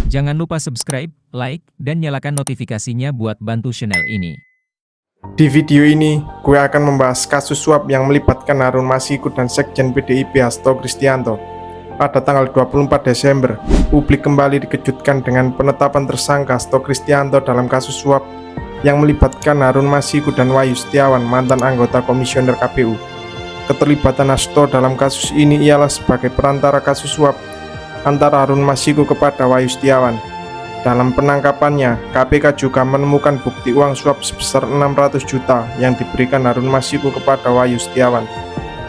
Jangan lupa subscribe, like, dan nyalakan notifikasinya buat bantu channel ini. Di video ini, gue akan membahas kasus suap yang melibatkan Harun Masiku dan Sekjen PDIP Hasto Kristianto. Pada tanggal 24 Desember, publik kembali dikejutkan dengan penetapan tersangka Hasto Kristianto dalam kasus suap yang melibatkan Harun Masiku dan Wahyu Setiawan, mantan anggota komisioner KPU. Keterlibatan Hasto dalam kasus ini ialah sebagai perantara kasus suap antara Harun Masiku kepada Wahyu Setiawan. Dalam penangkapannya, KPK juga menemukan bukti uang suap sebesar 600 juta yang diberikan Harun Masiku kepada Wahyu Setiawan.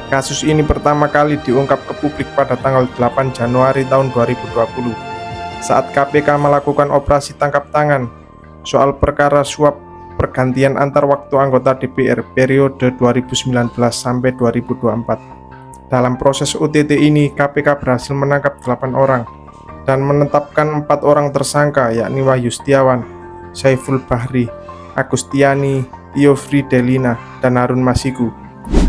Kasus ini pertama kali diungkap ke publik pada tanggal 8 Januari tahun 2020 saat KPK melakukan operasi tangkap tangan soal perkara suap pergantian antar waktu anggota DPR periode 2019 sampai 2024. Dalam proses OTT ini, KPK berhasil menangkap 8 orang dan menetapkan 4 orang tersangka, yakni Wahyu Setiawan, Saiful Bahri, Agustiani, Tio Fridelina, dan Harun Masiku.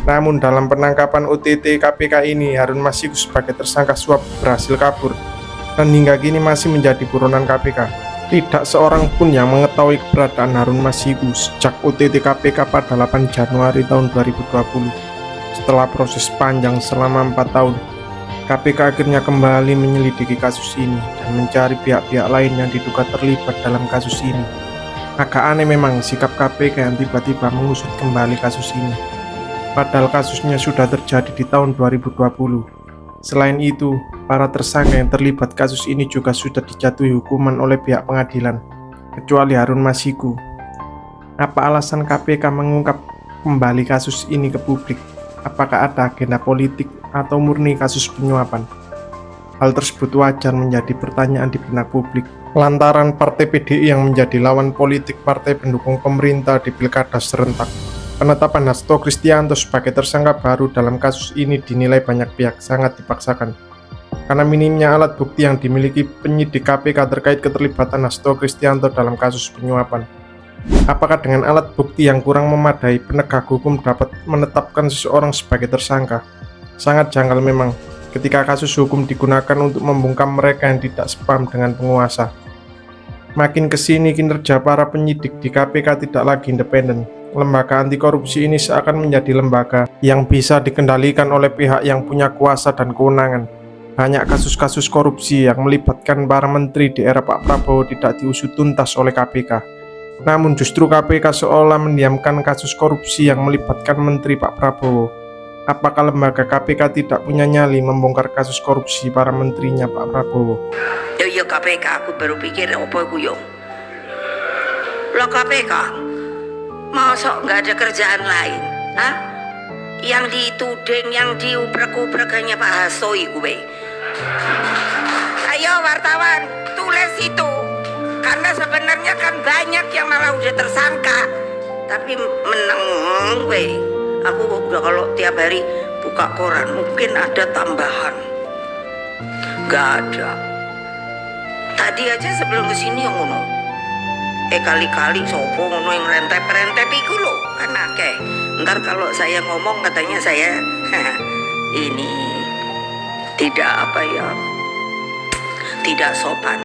Namun dalam penangkapan OTT KPK ini, Harun Masiku sebagai tersangka suap berhasil kabur dan hingga kini masih menjadi buronan KPK. Tidak seorang pun yang mengetahui keberadaan Harun Masiku sejak OTT KPK pada 8 Januari tahun 2020. Setelah proses panjang selama 4 tahun, KPK akhirnya kembali menyelidiki kasus ini dan mencari pihak-pihak lain yang diduga terlibat dalam kasus ini. Agak aneh memang sikap KPK yang tiba-tiba mengusut kembali kasus ini, padahal kasusnya sudah terjadi di tahun 2020. Selain itu, para tersangka yang terlibat kasus ini juga sudah dijatuhi hukuman oleh pihak pengadilan, kecuali Harun Masiku. Apa alasan KPK mengungkap kembali kasus ini ke publik? Apakah ada agenda politik atau murni kasus penyuapan? Hal tersebut wajar menjadi pertanyaan di benak publik, lantaran Partai PDI yang menjadi lawan politik partai pendukung pemerintah di Pilkada serentak. Penetapan Hasto Kristianto sebagai tersangka baru dalam kasus ini dinilai banyak pihak sangat dipaksakan, karena minimnya alat bukti yang dimiliki penyidik KPK terkait keterlibatan Hasto Kristianto dalam kasus penyuapan. Apakah dengan alat bukti yang kurang memadai, penegak hukum dapat menetapkan seseorang sebagai tersangka? Sangat janggal memang ketika kasus hukum digunakan untuk membungkam mereka yang tidak sepaham dengan penguasa. Makin kesini kinerja para penyidik di KPK tidak lagi independen. Lembaga anti korupsi ini seakan menjadi lembaga yang bisa dikendalikan oleh pihak yang punya kuasa dan kewenangan. Banyak kasus-kasus korupsi yang melibatkan para menteri di era Pak Prabowo tidak diusut tuntas oleh KPK. Namun justru KPK seolah mendiamkan kasus korupsi yang melibatkan menteri Pak Prabowo. Apakah lembaga KPK tidak punya nyali membongkar kasus korupsi para menterinya Pak Prabowo? Ya KPK, aku baru pikir apa itu yo. Lo KPK, masa nggak ada kerjaan lain? Hah? Yang dituding, yang diubrek-ubrek hanya Pak Hasto gue. Ayo wartawan, tulis itu. Karena sebenarnya kan banyak yang malah udah tersangka, tapi menang gue. Aku udah kalau tiap hari buka koran mungkin ada tambahan. Gak ada. Tadi aja sebelum kesini yang ngono. Kali-kali sopo ngono yang rentep-rentep iku lho kan akeh. Ntar kalau saya ngomong katanya saya ini tidak apa ya, tidak sopan.